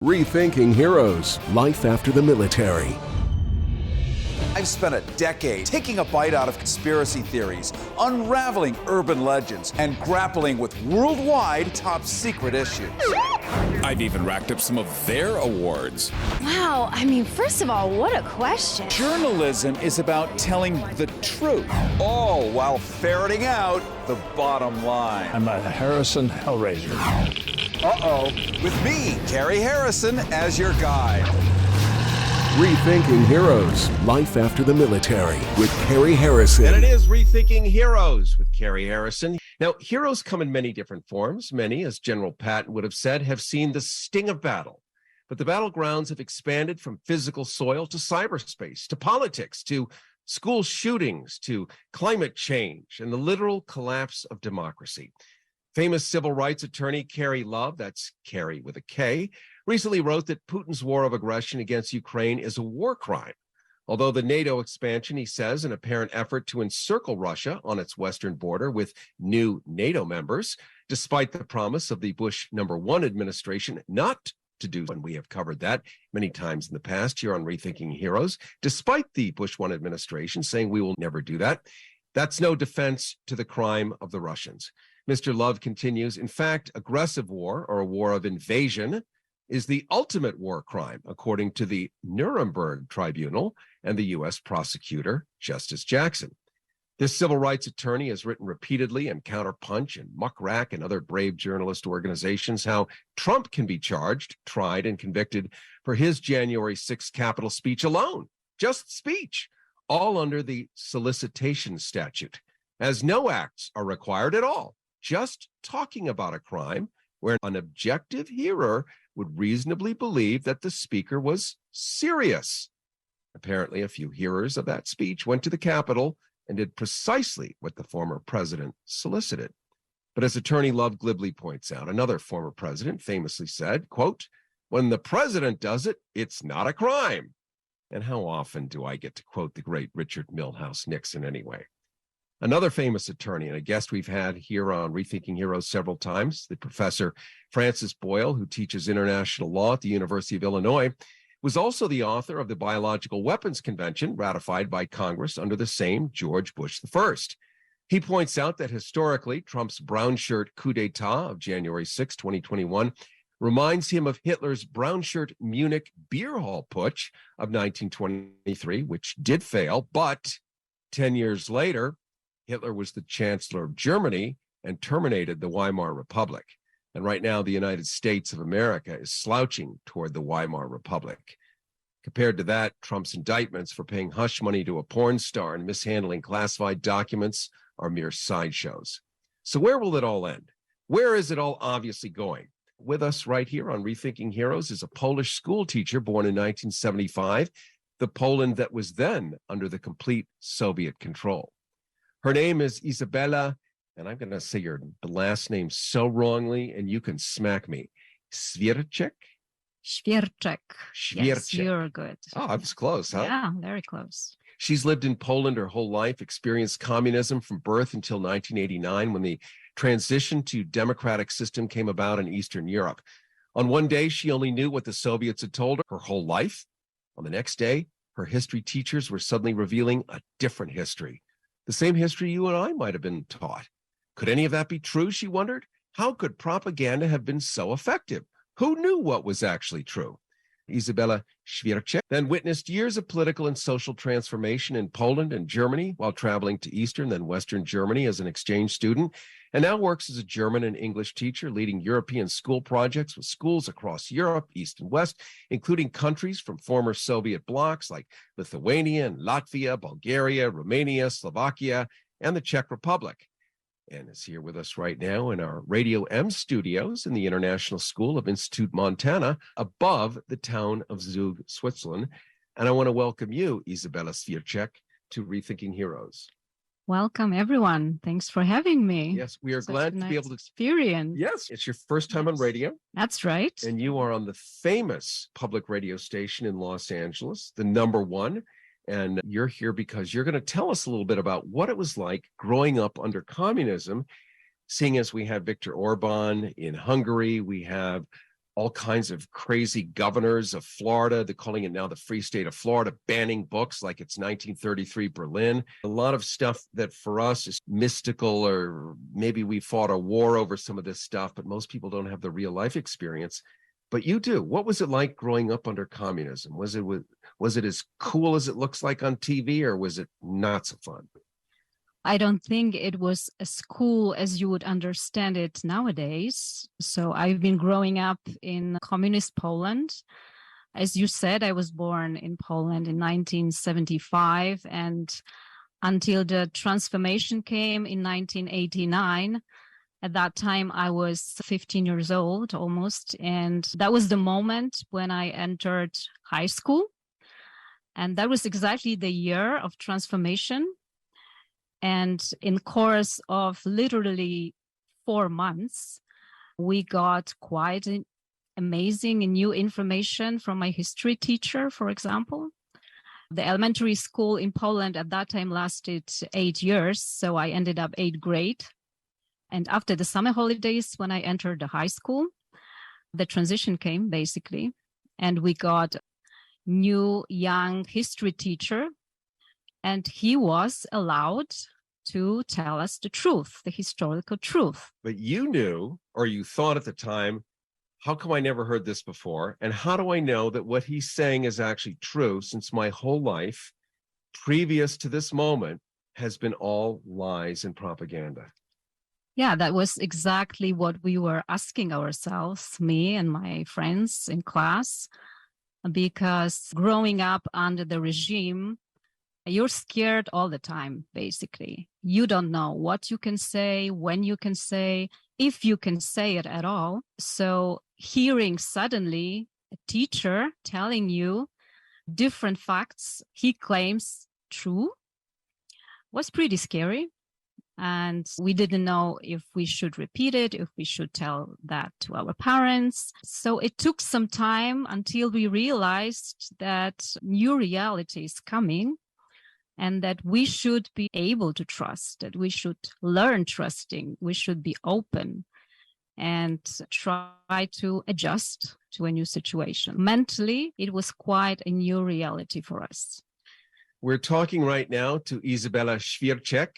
Rethinking Heroes, Life After the Military. I've spent a decade taking a bite out of conspiracy theories, unraveling urban legends, and grappling with worldwide top secret issues. I've even racked up some of their awards. Wow, first of all, what a question. Journalism is about telling the truth, all while ferreting out the bottom line. I'm a Harrison Hellraiser. With me, Carrie Harrison, as your guide. Rethinking Heroes, Life After the Military with Carrie Harrison. And it is Rethinking Heroes with Carrie Harrison. Now, heroes come in many different forms. Many, as General Patton would have said, have seen the sting of battle. But the battlegrounds have expanded from physical soil to cyberspace, to politics, to school shootings, to climate change, and the literal collapse of democracy. Famous civil rights attorney Carrie Love, that's Carrie with a K, recently wrote that Putin's war of aggression against Ukraine is a war crime. Although the NATO expansion, he says, an apparent effort to encircle Russia on its western border with new NATO members, despite the promise of the Bush #1 administration not to do, and we have covered that many times in the past here on Rethinking Heroes, despite the Bush 1 administration saying we will never do that, that's no defense to the crime of the Russians. Mr. Love continues, in fact, aggressive war, or a war of invasion, is the ultimate war crime, according to the Nuremberg Tribunal and the U.S. prosecutor, Justice Jackson. This civil rights attorney has written repeatedly in Counterpunch and Muckrack and other brave journalist organizations how Trump can be charged, tried, and convicted for his January 6th Capitol speech alone, just speech, all under the solicitation statute, as no acts are required at all. Just talking about a crime where an objective hearer would reasonably believe that the speaker was serious. Apparently, a few hearers of that speech went to the Capitol and did precisely what the former president solicited. But as attorney Love glibly points out, another former president famously said, quote, "When the president does it, it's not a crime." And how often do I get to quote the great Richard Milhous Nixon anyway? Another famous attorney and a guest we've had here on Rethinking Heroes several times, the Professor Francis Boyle, who teaches international law at the University of Illinois, was also the author of the Biological Weapons Convention ratified by Congress under the same George Bush I. He points out that historically, Trump's brown shirt coup d'etat of January 6, 2021, reminds him of Hitler's brown shirt Munich beer hall putsch of 1923, which did fail, but 10 years later, Hitler was the Chancellor of Germany and terminated the Weimar Republic. And right now, the United States of America is slouching toward the Weimar Republic. Compared to that, Trump's indictments for paying hush money to a porn star and mishandling classified documents are mere sideshows. So where will it all end? Where is it all obviously going? With us right here on Rethinking Heroes is a Polish school teacher born in 1975, the Poland that was then under the complete Soviet control. Her name is Izabela, and I'm going to say your last name so wrongly, and you can smack me. Świerczek? Świerczek. Yes, you're good. Oh, I was close, huh? Yeah, very close. She's lived in Poland her whole life, experienced communism from birth until 1989, when the transition to democratic system came about in Eastern Europe. On one day, she only knew what the Soviets had told her whole life. On the next day, her history teachers were suddenly revealing a different history. The same history you and I might have been taught. Could any of that be true, she wondered? How could propaganda have been so effective? Who knew what was actually true? Izabela Świerczek then witnessed years of political and social transformation in Poland and Germany while traveling to Eastern, then Western Germany as an exchange student, and now works as a German and English teacher, leading European school projects with schools across Europe, East and West, including countries from former Soviet blocs like Lithuania and Latvia, Bulgaria, Romania, Slovakia, and the Czech Republic. And is here with us right now in our Radio M studios in the International School of Institut Montana above the town of Zug, Switzerland. And I want to welcome you, Izabela Świerczek, to Rethinking Heroes. Welcome, everyone. Thanks for having me. Yes, we are glad to be able to experience. Yes, it's your first time on radio. That's right. And you are on the famous public radio station in Los Angeles, the #1. And you're here because you're going to tell us a little bit about what it was like growing up under communism, seeing as we have Viktor Orban in Hungary, we have all kinds of crazy governors of Florida. They're calling it now the Free State of Florida, banning books like it's 1933 Berlin. A lot of stuff that for us is mystical, or maybe we fought a war over some of this stuff, but most people don't have the real life experience. But you do. What was it like growing up under communism? Was it as cool as it looks like on TV, or was it not so fun? I don't think it was as cool as you would understand it nowadays. So I've been growing up in communist Poland. As you said, I was born in Poland in 1975, and until the transformation came in 1989, at that time I was 15 years old almost, and that was the moment when I entered high school. And that was exactly the year of transformation. And in course of literally 4 months, we got quite amazing and new information from my history teacher, for example. The elementary school in Poland at that time lasted 8 years, so I ended up 8th grade. And after the summer holidays, when I entered the high school, the transition came basically, and we got new young history teacher, and he was allowed to tell us the truth, the historical truth. But you knew, or you thought at the time, how come I never heard this before? And how do I know that what he's saying is actually true, since my whole life previous to this moment has been all lies and propaganda? Yeah, that was exactly what we were asking ourselves, me and my friends in class, because growing up under the regime, you're scared all the time, basically. You don't know what you can say, when you can say, if you can say it at all. So hearing suddenly a teacher telling you different facts he claims true was pretty scary. And we didn't know if we should repeat it, if we should tell that to our parents. So it took some time until we realized that new reality is coming, and that we should be able to trust, that we should learn trusting, we should be open and try to adjust to a new situation. Mentally, it was quite a new reality for us. We're talking right now to Izabela Świerczek.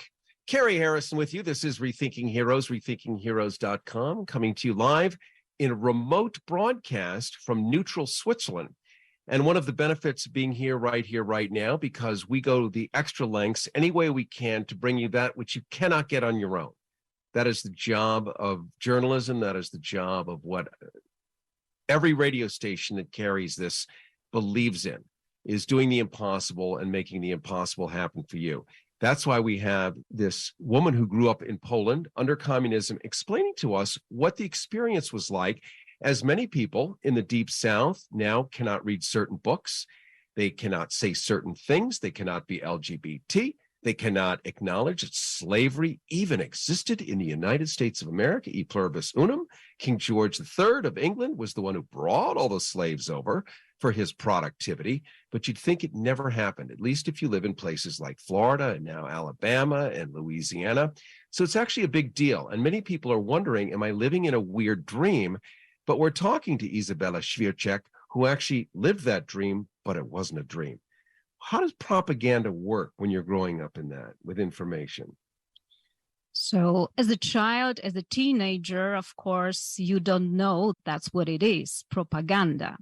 Carrie Harrison with you. This is Rethinking Heroes, rethinkingheroes.com, coming to you live in a remote broadcast from neutral Switzerland. And one of the benefits of being here, right now, because we go the extra lengths any way we can to bring you that which you cannot get on your own. That is the job of journalism. That is the job of what every radio station that carries this believes in, is doing the impossible and making the impossible happen for you. That's why we have this woman who grew up in Poland under communism explaining to us what the experience was like, as many people in the Deep South now cannot read certain books. They cannot say certain things. They cannot be LGBT. They cannot acknowledge that slavery even existed in the United States of America, e pluribus unum. King George III of England was the one who brought all the slaves over for his productivity, but you'd think it never happened, at least if you live in places like Florida and now Alabama and Louisiana. So it's actually a big deal. And many people are wondering, am I living in a weird dream? But we're talking to Izabela Świerczek, who actually lived that dream, but it wasn't a dream. How does propaganda work when you're growing up in that with information? So as a child, as a teenager, of course, you don't know that's what it is, propaganda.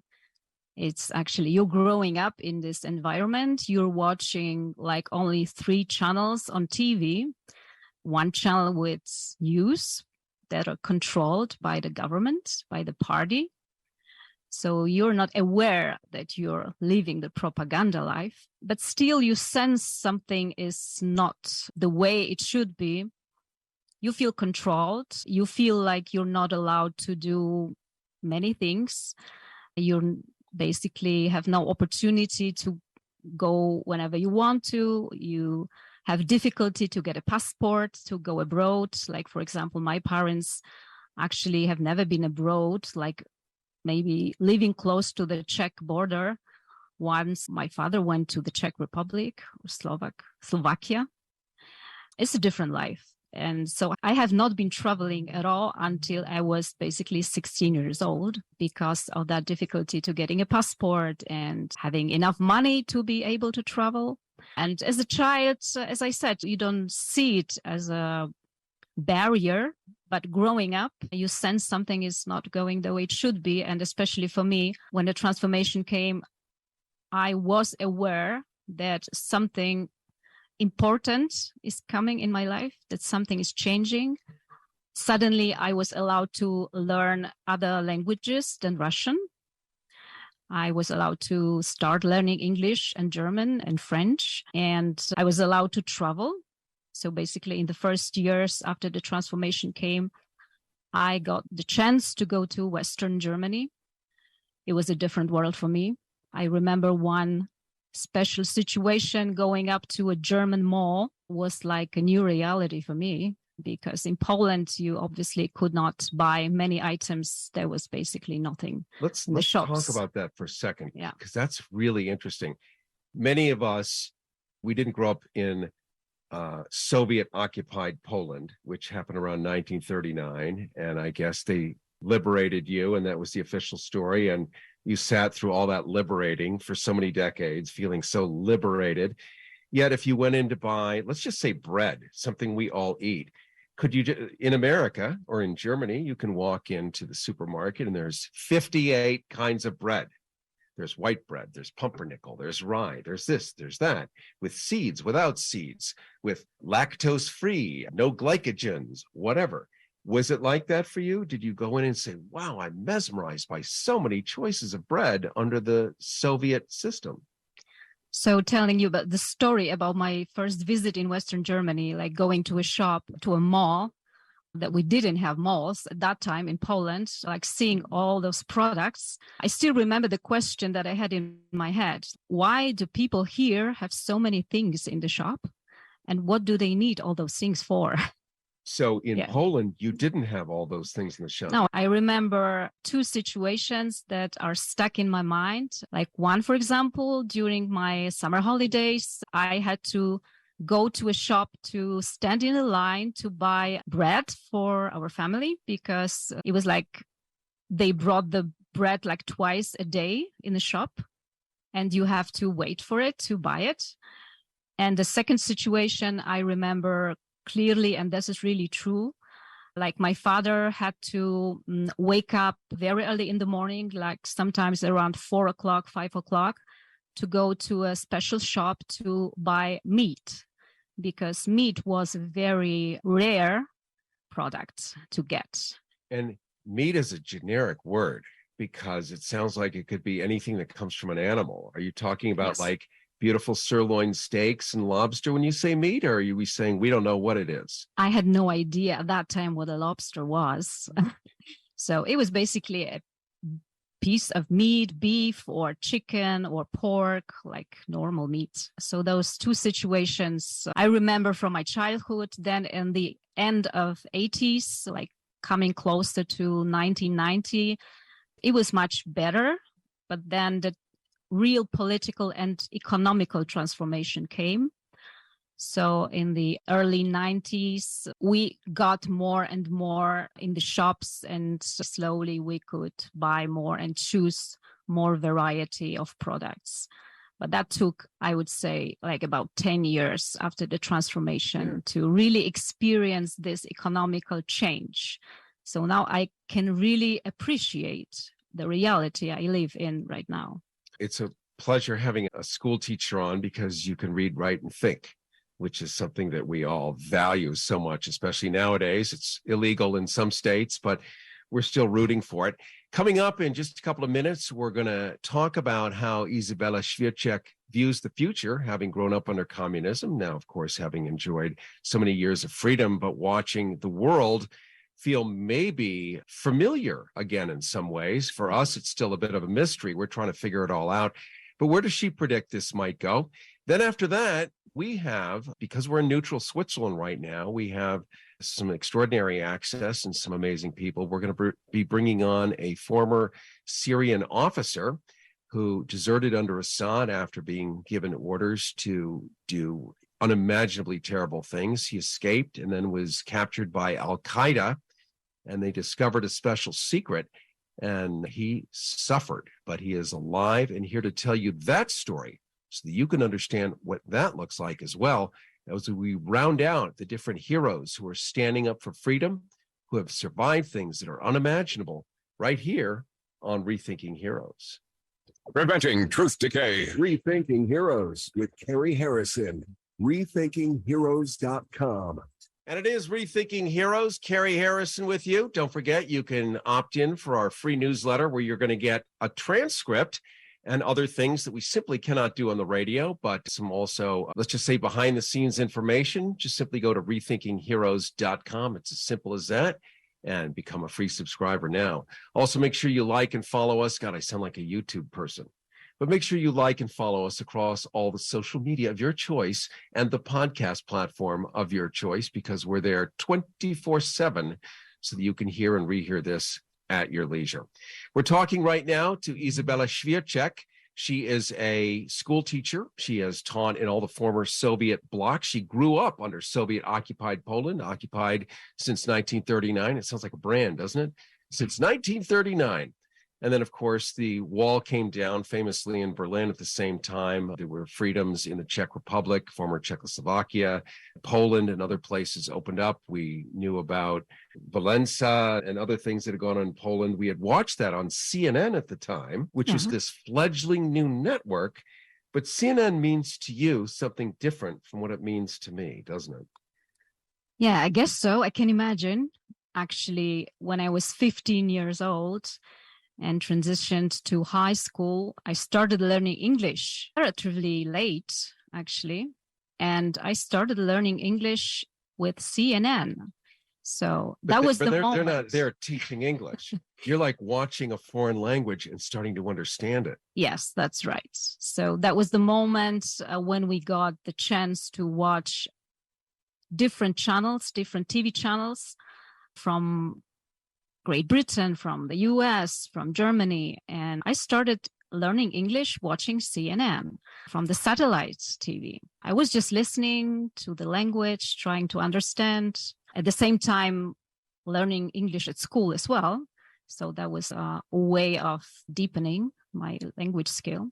It's actually, you're growing up in this environment. You're watching like only 3 channels on TV, 1 channel with news that are controlled by the government, by the party. So you're not aware that you're living the propaganda life, but still you sense something is not the way it should be. You feel controlled. You feel like you're not allowed to do many things. You basically have no opportunity to go whenever you want to. You have difficulty to get a passport, to go abroad. Like, for example, my parents actually have never been abroad, like maybe living close to the Czech border. Once my father went to the Czech Republic or Slovakia. It's a different life. And so I have not been traveling at all until I was basically 16 years old because of that difficulty to getting a passport and having enough money to be able to travel. And as a child, as I said, you don't see it as a barrier, but growing up, you sense something is not going the way it should be. And especially for me, when the transformation came, I was aware that something important is coming in my life, that something is changing. Suddenly, I was allowed to learn other languages than Russian. I was allowed to start learning English and German and French, and I was allowed to travel. So basically, in the first years after the transformation came, I got the chance to go to Western Germany. It was a different world for me. I remember one special situation. Going up to a German mall was like a new reality for me, because in Poland, you obviously could not buy many items. There was basically nothing. Let's shops. talk about that for a second, Yeah, because that's really interesting. Many of us, we didn't grow up in Soviet-occupied Poland, which happened around 1939, and I guess they liberated you, and that was the official story, and you sat through all that liberating for so many decades, feeling so liberated. Yet if you went in to buy, let's just say bread, something we all eat, could you, in America or in Germany, you can walk into the supermarket and there's 58 kinds of bread. There's white bread, there's pumpernickel, there's rye, there's this, there's that, with seeds, without seeds, with lactose-free, no glycogens, whatever. Was it like that for you? Did you go in and say, wow, I'm mesmerized by so many choices of bread under the Soviet system? So telling you about the story about my first visit in Western Germany, like going to a shop, to a mall, that we didn't have malls at that time in Poland, like seeing all those products. I still remember the question that I had in my head. Why do people here have so many things in the shop? And what do they need all those things for? So in Poland, you didn't have all those things in the shop. No, I remember two situations that are stuck in my mind. Like one, for example, during my summer holidays, I had to go to a shop to stand in a line to buy bread for our family, because it was like they brought the bread like twice a day in the shop and you have to wait for it to buy it. And the second situation I remember clearly, and this is really true, like my father had to wake up very early in the morning, like sometimes around 4 o'clock, 5 o'clock, to go to a special shop to buy meat, because meat was a very rare product to get. And meat is a generic word because it sounds like it could be anything that comes from an animal. Are you talking about like beautiful sirloin steaks and lobster when you say meat, or are we saying we don't know what it is? I had no idea at that time what a lobster was. So it was basically a piece of meat, beef or chicken or pork, like normal meat. So those two situations I remember from my childhood. Then in the end of 80s, like coming closer to 1990, it was much better. But then the real political and economical transformation came. So in the early 90s, we got more and more in the shops, and slowly we could buy more and choose more variety of products. But that took, I would say, like about 10 years after the transformation to really experience this economical change. So now I can really appreciate the reality I live in right now. It's a pleasure having a school teacher on, because you can read, write, and think, which is something that we all value so much, especially nowadays. It's illegal in some states, but we're still rooting for it. Coming up in just a couple of minutes, we're going to talk about how Izabela Świerczek views the future, having grown up under communism, now, of course, having enjoyed so many years of freedom, but watching the world feel maybe familiar again in some ways. For us, it's still a bit of a mystery. We're trying to figure it all out. But where does she predict this might go? Then after that, we have, because we're in neutral Switzerland right now, we have some extraordinary access and some amazing people. We're going to be bringing on a former Syrian officer who deserted under Assad after being given orders to do unimaginably terrible things. He escaped and then was captured by Al-Qaeda, and they discovered a special secret, and he suffered, but he is alive and here to tell you that story so that you can understand what that looks like as well, as we round out the different heroes who are standing up for freedom, who have survived things that are unimaginable, right here on Rethinking Heroes. Preventing truth decay. Rethinking Heroes with Carrie Harrison. RethinkingHeroes.com. And it is Rethinking Heroes. Carrie Harrison with you. Don't forget, you can opt in for our free newsletter where you're going to get a transcript and other things that we simply cannot do on the radio, but some also, let's just say, behind the scenes information. Just simply go to rethinkingheroes.com. It's as simple as that, and become a free subscriber now. Also, make sure you like and follow us. God, I sound like a YouTube person. But make sure you like and follow us across all the social media of your choice and the podcast platform of your choice, because we're there 24/7 so that you can hear and rehear this at your leisure. We're talking right now to Izabela Świerczek. She is a school teacher. She has taught in all the former Soviet bloc. She grew up under Soviet-occupied Poland, occupied since 1939. It sounds like a brand, doesn't it? Since 1939. And then, of course, the wall came down famously in Berlin at the same time. There were freedoms in the Czech Republic, former Czechoslovakia, Poland, and other places opened up. We knew about Valenza and other things that had gone on in Poland. We had watched that on CNN at the time, which was this fledgling new network. But CNN means to you something different from what it means to me, doesn't it? Yeah, I guess so. I can imagine. Actually, when I was 15 years old, and transitioned to high school, I started learning English relatively late, actually. And I started learning English with CNN. So that was the moment. They're not there teaching English. You're like watching a foreign language and starting to understand it. Yes, that's right. So that was the moment when we got the chance to watch different channels, different TV channels from Great Britain, from the US, from Germany. And I started learning English watching CNN from the satellite TV. I was just listening to the language, trying to understand, at the same time learning English at school as well. So that was a way of deepening my language skill.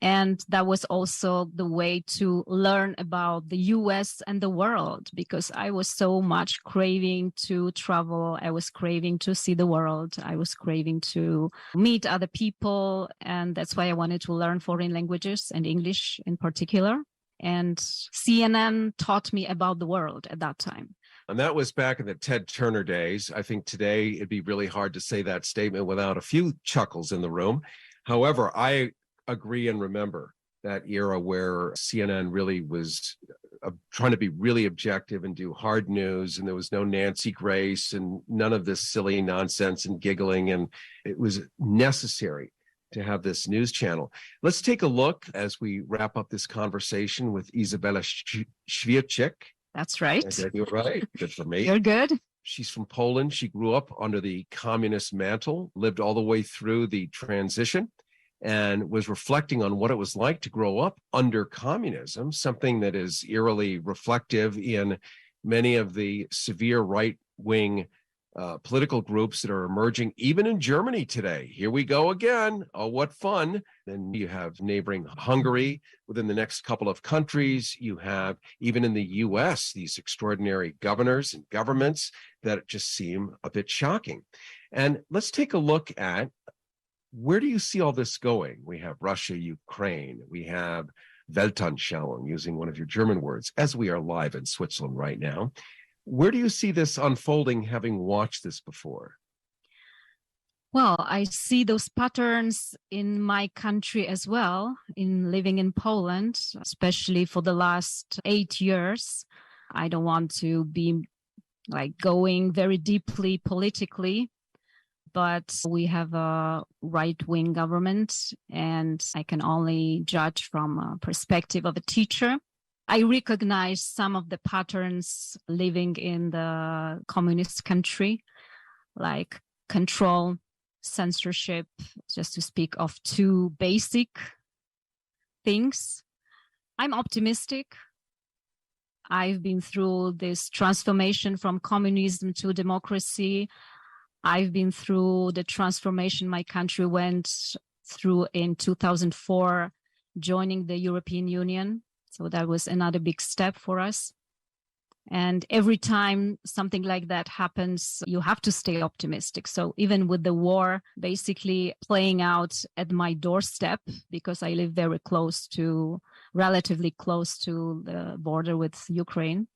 And that was also the way to learn about the US and the world, because I was so much craving to travel. I was craving to see the world. I was craving to meet other people. And that's why I wanted to learn foreign languages and English in particular. And CNN taught me about the world at that time. And that was back in the Ted Turner days. I think today it'd be really hard to say that statement without a few chuckles in the room. However, I agree and remember that era where CNN really was trying to be really objective and do hard news, and there was no Nancy Grace and none of this silly nonsense and giggling, and it was necessary to have this news channel. Let's take a look as we wrap up this conversation with Izabela Świerczek. That's right. You're right. Good for me. You're good. She's from Poland. She grew up under the communist mantle, lived all the way through the transition, and was reflecting on what it was like to grow up under communism, something that is eerily reflective in many of the severe right-wing political groups that are emerging, even in Germany today. Here we go again. Oh, what fun. Then you have neighboring Hungary within the next couple of countries. You have, even in the US, these extraordinary governors and governments that just seem a bit shocking. And let's take a look at, where do you see all this going? We have Russia, Ukraine. We have Weltanschauung, using one of your German words, as we are live in Switzerland right now. Where do you see this unfolding, having watched this before? Well, I see those patterns in my country as well, in living in Poland, especially for the last 8 years. I don't want to be like going very deeply politically, but we have a right-wing government, and I can only judge from a perspective of a teacher. I recognize some of the patterns living in the communist country, like control, censorship, just to speak of two basic things. I'm optimistic I've been through this transformation from communism to democracy. I've been through the transformation my country went through in 2004, joining the European Union. So that was another big step for us. And every time something like that happens, you have to stay optimistic. So even with the war basically playing out at my doorstep, because I live relatively close to the border with Ukraine,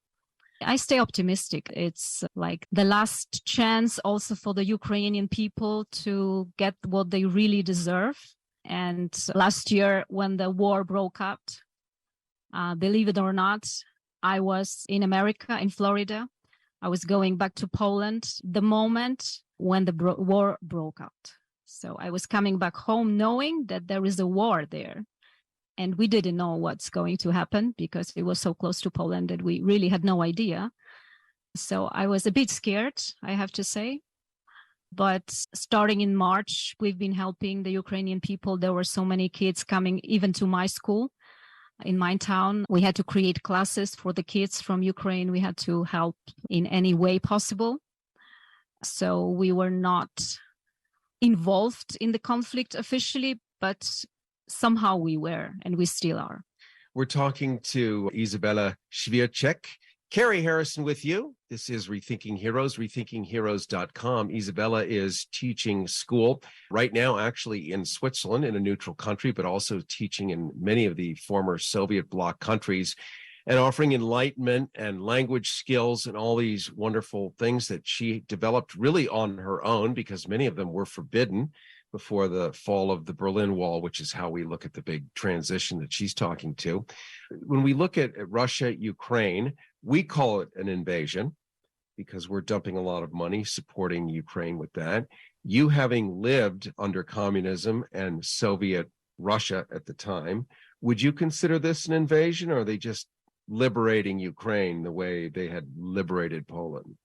I stay optimistic. It's like the last chance also for the Ukrainian people to get what they really deserve. And last year when the war broke out, believe it or not, I was in America, in Florida. I was going back to Poland the moment when the war broke out. So I was coming back home knowing that there is a war there. And we didn't know what's going to happen because it was so close to Poland that we really had no idea. So I was a bit scared, I have to say. But starting in March, we've been helping the Ukrainian people. There were so many kids coming even to my school. In my town, we had to create classes for the kids from Ukraine. We had to help in any way possible. So we were not involved in the conflict officially, but somehow we were, and we still are. We're talking to Izabela Świerczek. Carrie Harrison with you. This is Rethinking Heroes, rethinkingheroes.com. Izabela is teaching school right now, actually in Switzerland, in a neutral country, but also teaching in many of the former Soviet bloc countries and offering enlightenment and language skills and all these wonderful things that she developed really on her own, because many of them were forbidden before the fall of the Berlin Wall, which is how we look at the big transition that she's talking to. When we look at Russia, Ukraine, we call it an invasion because we're dumping a lot of money supporting Ukraine with that. You, having lived under communism and Soviet Russia at the time, would you consider this an invasion, or are they just liberating Ukraine the way they had liberated Poland?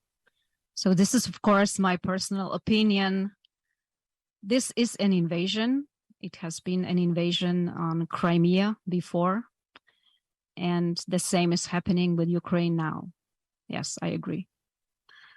So this is, of course, my personal opinion. This is an invasion. It has been an invasion on Crimea before. And the same is happening with Ukraine now. Yes, I agree.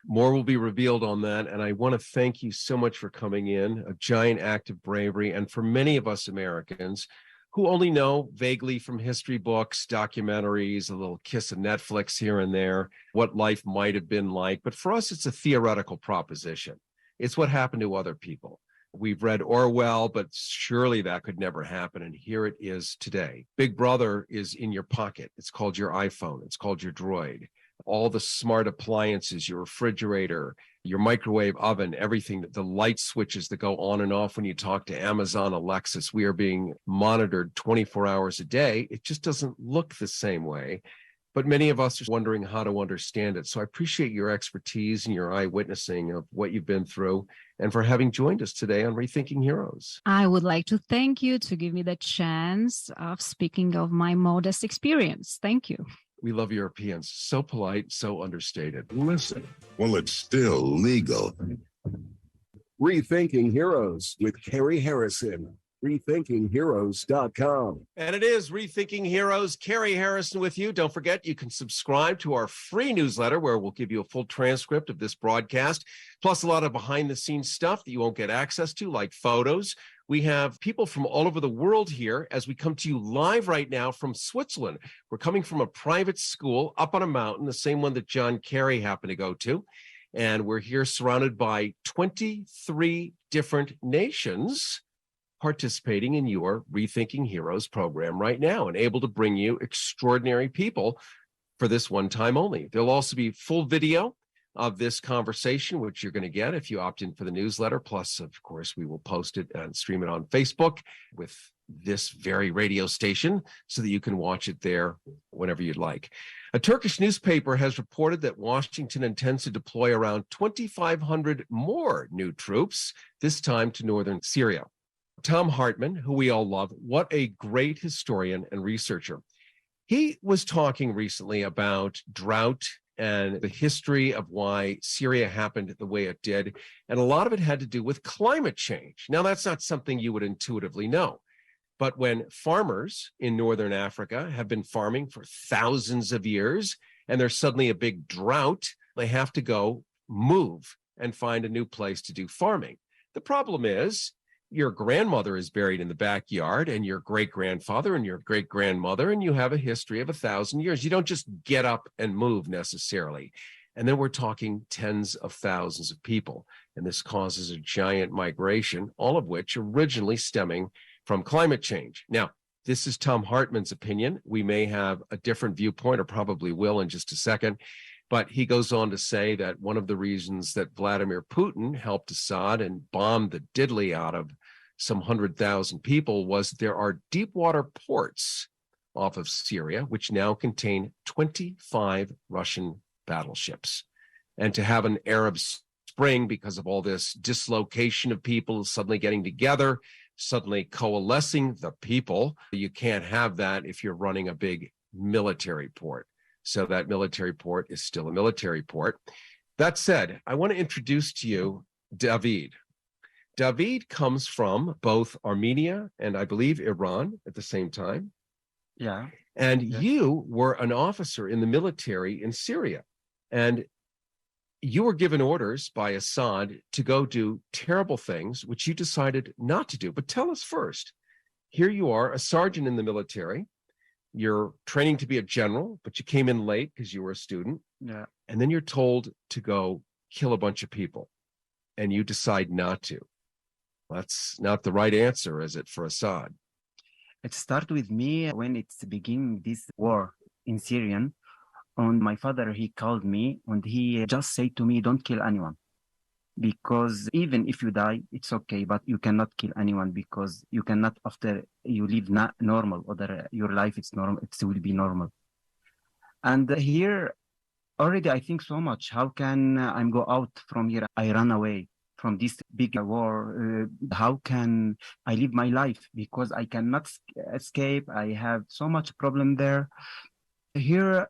More will be revealed on that. And I want to thank you so much for coming in, a giant act of bravery. And for many of us Americans who only know vaguely from history books, documentaries, a little kiss of Netflix here and there, what life might have been like. But for us, it's a theoretical proposition. It's what happened to other people. We've read Orwell, but surely that could never happen. And here it is today. Big Brother is in your pocket. It's called your iPhone. It's called your Droid. All the smart appliances, your refrigerator, your microwave oven, everything, the light switches that go on and off when you talk to Amazon, Alexis, we are being monitored 24 hours a day. It just doesn't look the same way. But many of us are wondering how to understand it. So I appreciate your expertise and your eyewitnessing of what you've been through, and for having joined us today on Rethinking Heroes. I would like to thank you to give me the chance of speaking of my modest experience. Thank you. We love Europeans. So polite, so understated. Listen, well, it's still legal. Rethinking Heroes with Carrie Harrison. rethinkingheroes.com. And it is Rethinking Heroes. Carrie Harrison with you. Don't forget, you can subscribe to our free newsletter where we'll give you a full transcript of this broadcast, plus a lot of behind-the-scenes stuff that you won't get access to, like photos. We have people from all over the world here as we come to you live right now from Switzerland. We're coming from a private school up on a mountain, the same one that John Kerry happened to go to. And we're here surrounded by 23 different nations participating in your Rethinking Heroes program right now and able to bring you extraordinary people for this one time only. There'll also be full video of this conversation, which you're going to get if you opt in for the newsletter. Plus, of course, we will post it and stream it on Facebook with this very radio station so that you can watch it there whenever you'd like. A Turkish newspaper has reported that Washington intends to deploy around 2,500 more new troops, this time to northern Syria. Tom Hartman, who we all love, what a great historian and researcher. He was talking recently about drought and the history of why Syria happened the way it did. And a lot of it had to do with climate change. Now, that's not something you would intuitively know. But when farmers in northern Africa have been farming for thousands of years, and there's suddenly a big drought, they have to go move and find a new place to do farming. The problem is your grandmother is buried in the backyard and your great-grandfather and your great-grandmother, and you have a history of 1,000 years. You don't just get up and move necessarily. And then we're talking tens of thousands of people. And this causes a giant migration, all of which originally stemming from climate change. Now, this is Tom Hartman's opinion. We may have a different viewpoint, or probably will in just a second. But he goes on to say that one of the reasons that Vladimir Putin helped Assad and bombed the diddly out of some 100,000 people was there are deep water ports off of Syria, which now contain 25 Russian battleships. And to have an Arab Spring because of all this dislocation of people suddenly getting together, suddenly coalescing the people, you can't have that if you're running a big military port. So that military port is still a military port. That said, I want to introduce to you David. David comes from both Armenia and I believe Iran at the same time. Yeah. And Yeah. you were an officer in the military in Syria. And you were given orders by Assad to go do terrible things, which you decided not to do. But tell us first, here you are, a sergeant in the military. You're training to be a general, but you came in late because you were a student. Yeah. And then you're told to go kill a bunch of people. And you decide not to. That's not the right answer, is it, for Assad? It started with me when it's beginning this war in Syrian. And my father, he called me and he just said to me, don't kill anyone. Because even if you die, it's okay, but you cannot kill anyone because you cannot, after you live not normal, or your life is normal, it will be normal. And here, already I think so much, how can I go out from here? I run away from this big war. How can I live my life? Because I cannot escape. I have so much problem there. Here,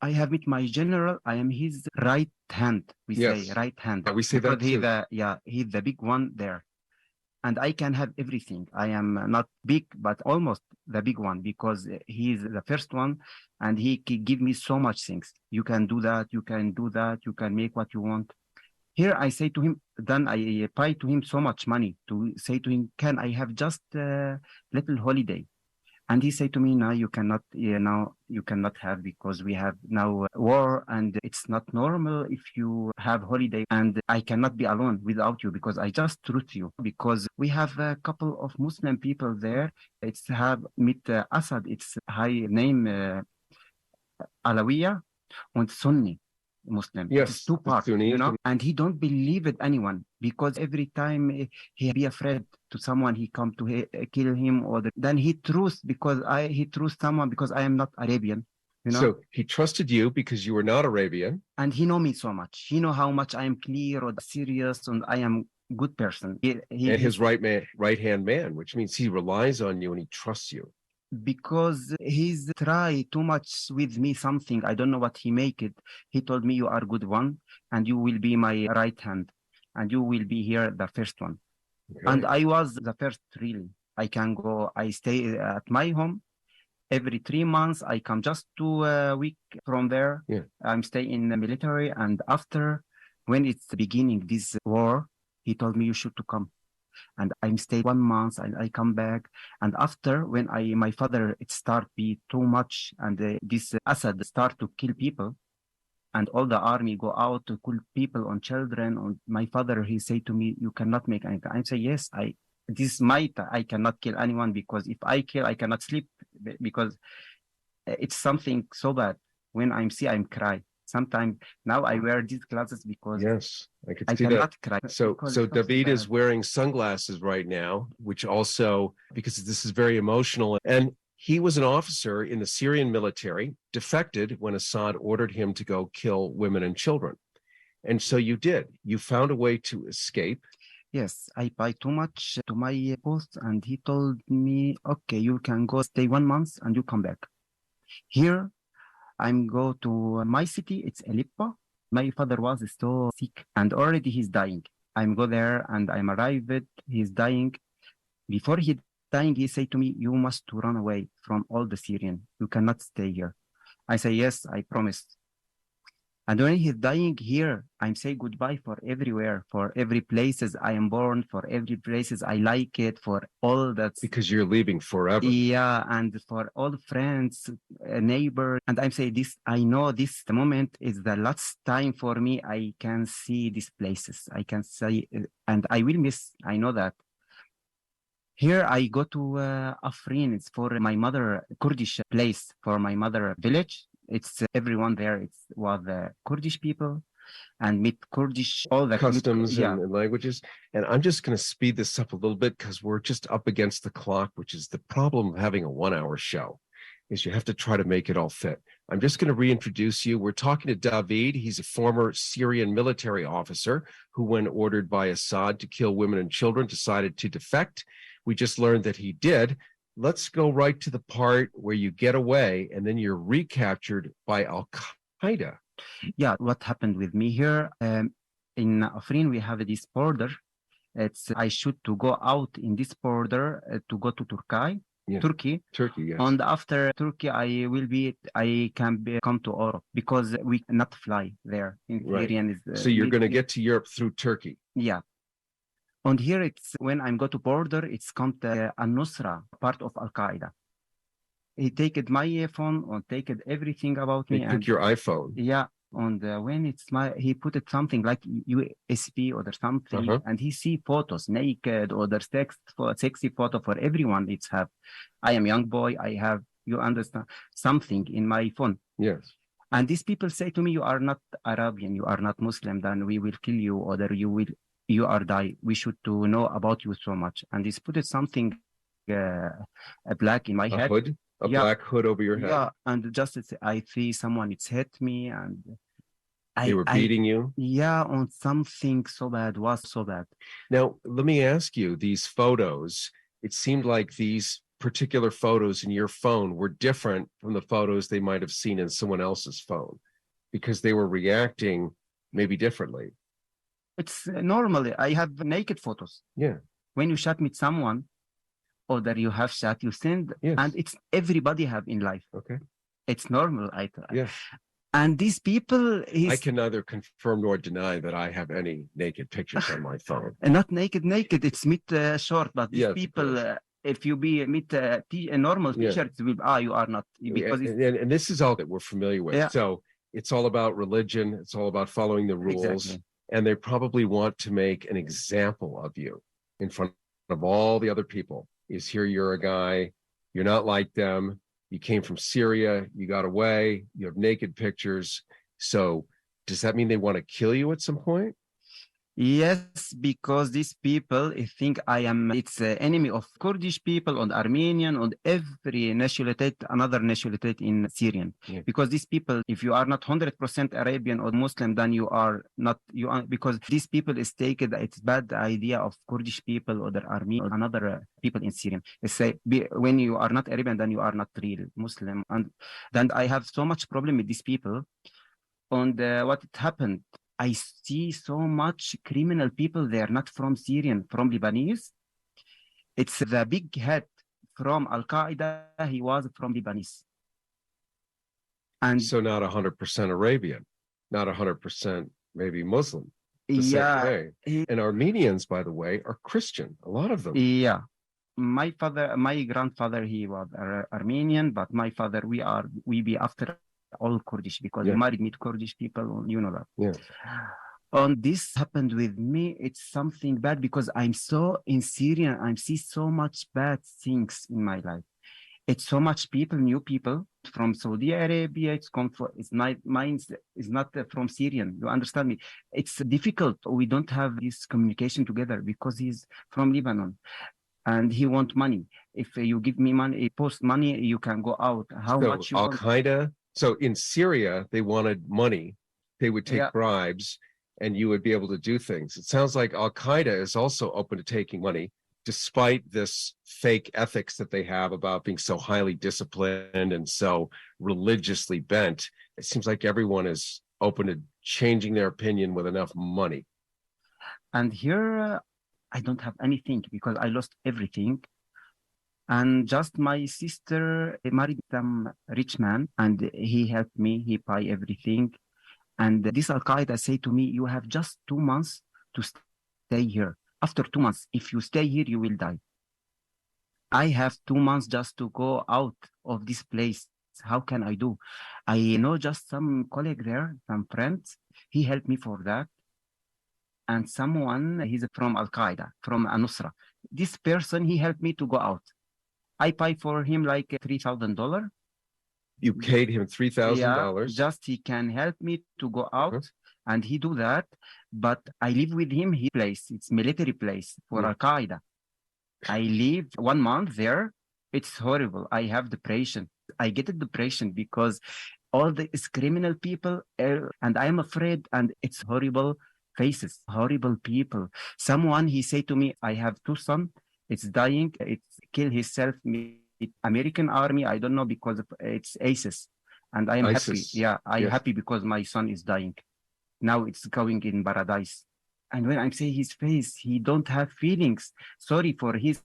I have met my general. I am his right hand. We Yes. say right hand. Yeah, we say that Because too. he's the big one there. And I can have everything. I am not big, but almost the big one because he's the first one and he can give me so much things. You can do that. You can do that. You can make what you want. Here I say to him, then I pay to him so much money to say to him, can I have just a little holiday? And he said to me, no, you cannot, you cannot have because we have now war and it's not normal if you have holiday and I cannot be alone without you because I just truth you because we have a couple of Muslim people there. It's have meet Assad. It's high name Alawiya and Sunni Muslim. Yes, It's two the parts, Sunnis and he don't believe it anyone because every time he be afraid to someone, he come to kill him then he trusts because he trusts someone because I am not Arabian, So he trusted you because you were not Arabian. and he know me so much. He know how much I am clear or serious and I am good person. And his right-hand man, which means he relies on you and he trusts you. Because he's try too much with me something. I don't know what he make it. He told me you are good one and you will be my right hand and you will be here the first one. Okay. And I was the first really. I can go, I stay at my home. Every 3 months, I come just 2 weeks from there. Yeah. I'm staying in the military. And after, when it's beginning this war, he told me you should to come. And I'm stay 1 month and I come back. And after when my father, it start be too much and this Assad start to kill people and all the army go out to kill people on children. And my father, he say to me, you cannot make anything. I say, yes, I cannot kill anyone because if I kill, I cannot sleep because it's something so bad. When I'm I'm cry. Sometimes now I wear these glasses because Yes, I could I see cannot that. cry. So because it's David so is bad. wearing sunglasses right now, which also, because this is very emotional. And he was an officer in the Syrian military, defected when Assad ordered him to go kill women and children. And so you did. You found a way to escape. Yes, I buy too much to my boss and he told me, okay, you can go stay 1 month and you come back. Here, I'm go to my city, it's Aleppo. My father was so sick and already he's dying. I'm go there and I'm arrived, he's dying. Before he dying, he say to me, you must to run away from all the Syrian. You cannot stay here. I say, yes, I promise. And when he's dying here, I'm saying goodbye for everywhere, for every places I am born, for every places I like it, for all that. Because you're leaving forever. Yeah, and for all friends, neighbor. And I'm saying this, I know this moment is the last time for me I can see these places. I can say, and I will miss, I know that. Here I go to Afrin. It's for my mother, Kurdish place, for my mother village. It's everyone there. It was the Kurdish people and meet Kurdish, all the customs and languages. And I'm just going to speed this up a little bit because we're just up against the clock, which is the problem of having a 1-hour show, is you have to try to make it all fit. I'm just going to reintroduce you. We're talking to David. He's a former Syrian military officer who, when ordered by Assad to kill women and children, decided to defect. We just learned that he did. Let's go right to the part where you get away and then you're recaptured by Al-Qaeda. Yeah, what happened with me here, in Afrin, we have this border. I should to go out in this border to go to Turkey. Turkey, yes. And after Turkey, I can come to Europe because we cannot fly there. In Syrian so you're going to get to Europe through Turkey. Yeah. And here it's when I'm go to border, it's come to Al-Nusra, part of Al-Qaeda. He take my phone and take everything about me. He took your iPhone. Yeah. And when he put it something like USB or something, and he see photos naked or there's text for sexy photo for everyone. It's have, I am young boy. I have, you understand, something in my phone. Yes. And these people say to me, you are not Arabian, you are not Muslim, then we will kill you or you are die. We should to know about you so much. And this put it something black in my head. Hood? A black hood over your head. Yeah, and just I see someone, it's hit me and they were beating you? Yeah, on something so bad, was so bad. Now, let me ask you, these photos, it seemed like these particular photos in your phone were different from the photos they might have seen in someone else's phone because they were reacting maybe differently. It's normally, I have naked photos. Yeah. When you chat with someone, or that you have chat, you send, and it's everybody have in life. Okay. It's normal, I thought. Yeah. And these people... I can neither confirm nor deny that I have any naked pictures on my phone. Not naked, it's mid short, but these people, if you be mid a normal t-shirt, you are not. Because and this is all that we're familiar with. Yeah. So it's all about religion. It's all about following the rules. Exactly. And they probably want to make an example of you in front of all the other people. Is here you're a guy, you're not like them, you came from Syria, you got away, you have naked pictures. So does that mean they want to kill you at some point? Yes, because these people think it's an enemy of Kurdish people and Armenian and every nationality, another nationality in Syrian. Yeah. Because these people, if you are not 100% Arabian or Muslim, then you are not, because these people is taken, it's bad idea of Kurdish people or the Armenian or another people in Syrian. They say, when you are not Arabian, then you are not real Muslim. And then I have so much problem with these people. And what happened, I see so much criminal people there, not from Syrian, from Lebanese. It's the big head from Al-Qaeda. He was from Lebanese. And so not 100% Arabian, not 100% maybe Muslim. Yeah. And Armenians, by the way, are Christian, a lot of them. Yeah. My grandfather, he was Armenian, but my father, we be after all Kurdish because we married with Kurdish people, you know that. Yeah. And this happened with me. It's something bad because I'm so in Syria. I see so much bad things in my life. It's so much people, new people from Saudi Arabia. It's mine is not from Syrian. You understand me? It's difficult. We don't have this communication together because he's from Lebanon. And he wants money. If you give me money, post money, you can go out. How much you Al-Qaeda? So in Syria, they wanted money. They would take bribes and you would be able to do things. It sounds like Al-Qaeda is also open to taking money, despite this fake ethics that they have about being so highly disciplined and so religiously bent. It seems like everyone is open to changing their opinion with enough money. And here, I don't have anything because I lost everything. And just my sister married some rich man and he helped me. He buy everything. And this Al-Qaeda say to me, you have just 2 months to stay here. After 2 months, if you stay here, you will die. I have 2 months just to go out of this place. How can I do? I know just some colleague there, some friends. He helped me for that. And someone, he's from Al-Qaeda, from Al-Nusra. This person, he helped me to go out. I paid for him like $3,000. You paid him $3,000? Yeah, just he can help me to go out, and he do that. But I live with him, his place. It's military place for Al-Qaeda. I live 1 month there. It's horrible. I have depression. I get a depression because all these criminal people, and I'm afraid, and it's horrible faces, horrible people. Someone, he said to me, I have 2 sons. It's dying. It's kill himself. American army. I don't know because it's ISIS. And I am happy. Yeah, I'm happy because my son is dying. Now it's going in paradise. And when I say his face, he don't have feelings. Sorry for his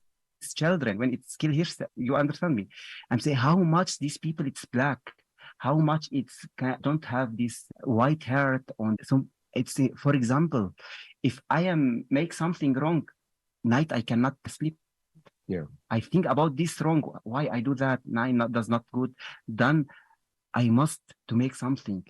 children. When it's kill himself, you understand me? I'm saying how much these people, it's black. How much it's don't have this white hair on. So it's, for example, if I am make something wrong, night I cannot sleep. Yeah, I think about this wrong. Why I do that? That's not good. Then I must to make something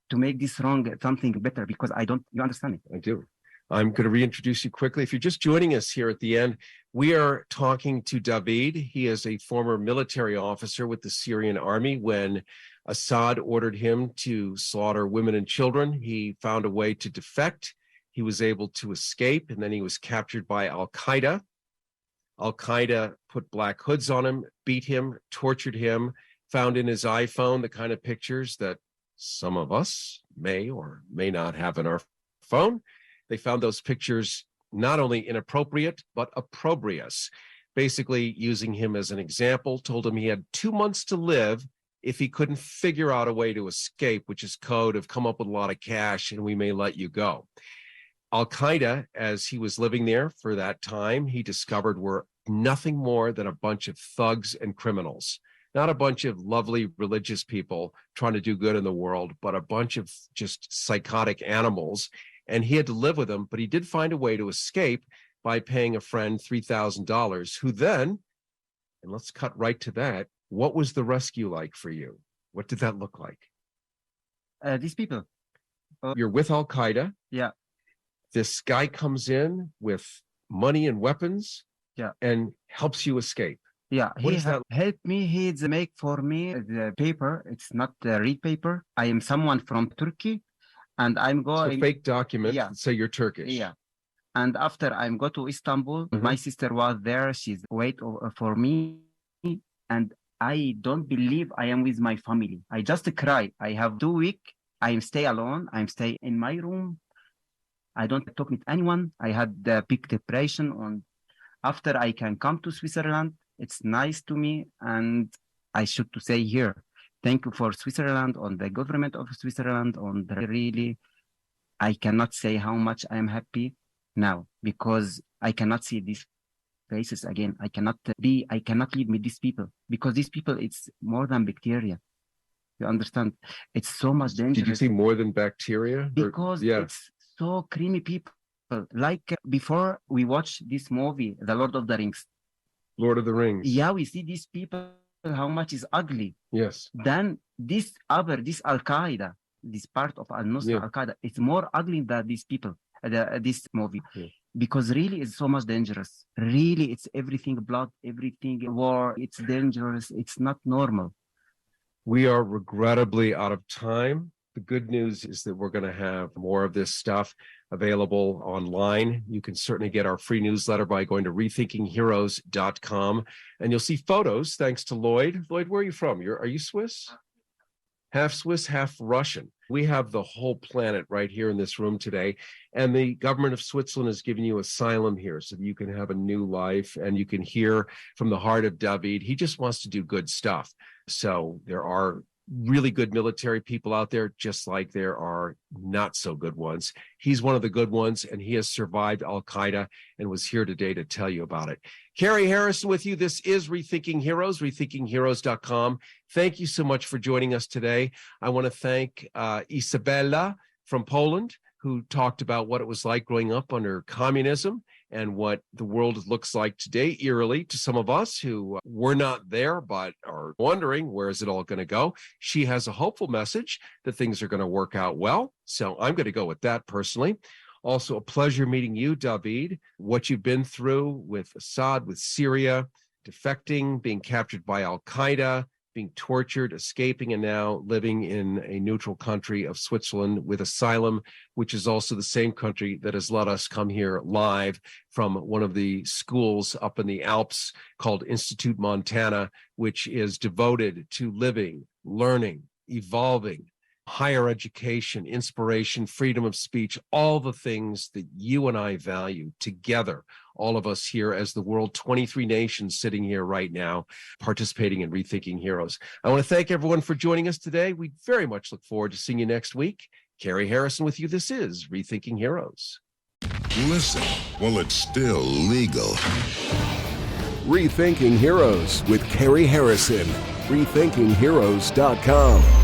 to make this wrong something better because I don't. You understand it? I do. I'm going to reintroduce you quickly. If you're just joining us here at the end, we are talking to David. He is a former military officer with the Syrian army. When Assad ordered him to slaughter women and children, he found a way to defect. He was able to escape, and then he was captured by Al-Qaeda. Al-Qaeda put black hoods on him, beat him, tortured him, found in his iPhone the kind of pictures that some of us may or may not have in our phone. They found those pictures not only inappropriate, but opprobrious, basically using him as an example, told him he had 2 months to live if he couldn't figure out a way to escape, which is code of come up with a lot of cash and we may let you go. Al-Qaeda, as he was living there for that time, he discovered were nothing more than a bunch of thugs and criminals, not a bunch of lovely religious people trying to do good in the world, but a bunch of just psychotic animals. And he had to live with them, but he did find a way to escape by paying a friend $3,000, who then, and let's cut right to that, what was the rescue like for you? What did that look like? These people. You're with Al-Qaeda. Yeah. This guy comes in with money and weapons, and helps you escape. Yeah, what he helped me. He make for me the paper. It's not the real paper. I am someone from Turkey, and I'm going. It's a fake document. Yeah. Say you're Turkish. Yeah. And after I'm go to Istanbul, my sister was there. She's wait for me, and I don't believe I am with my family. I just cry. I have 2 weeks. I stay alone. I'm stay in my room. I don't talk with anyone. I had the big depression. And after I can come to Switzerland, it's nice to me. And I should to say here, thank you for Switzerland, on the government of Switzerland, on the really, I cannot say how much I am happy now because I cannot see these faces again. I cannot live with these people because these people, it's more than bacteria. You understand? It's so much dangerous. Did you see more than bacteria? Because it's so creamy people. Like before we watch this movie, The Lord of the Rings. Lord of the Rings. Yeah, we see these people, how much is ugly. Yes. Then this Al-Qaeda, this part of Al-Nusra, Al-Qaeda, it's more ugly than these people, this movie. Yeah. Because really it's so much dangerous. Really, it's everything blood, everything war. It's dangerous. It's not normal. We are regrettably out of time. The good news is that we're going to have more of this stuff available online. You can certainly get our free newsletter by going to rethinkingheroes.com, and you'll see photos thanks to Lloyd. Lloyd, where are you from? Are you Swiss? Half Swiss, half Russian. We have the whole planet right here in this room today, and the government of Switzerland has given you asylum here so that you can have a new life, and you can hear from the heart of David. He just wants to do good stuff. So there are really good military people out there, just like there are not so good ones. He's one of the good ones, and he has survived Al-Qaeda and was here today to tell you about it. Carrie Harrison with you. This is Rethinking Heroes, rethinkingheroes.com. Thank you so much for joining us today. I want to thank Izabela from Poland, who talked about what it was like growing up under communism and what the world looks like today, eerily, to some of us who were not there but are wondering, where is it all going to go? She has a hopeful message that things are going to work out well. So I'm going to go with that personally. Also, a pleasure meeting you, David. What you've been through with Assad, with Syria, defecting, being captured by Al-Qaeda, being tortured, escaping, and now living in a neutral country of Switzerland with asylum, which is also the same country that has let us come here live from one of the schools up in the Alps called Institut Montana, which is devoted to living, learning, evolving, higher education, inspiration, freedom of speech, all the things that you and I value together, all of us here as the world, 23 nations sitting here right now, participating in Rethinking Heroes. I want to thank everyone for joining us today. We very much look forward to seeing you next week. Carrie Harrison with you. This is Rethinking Heroes. Listen while it's still legal. Rethinking Heroes with Carrie Harrison. rethinkingheroes.com.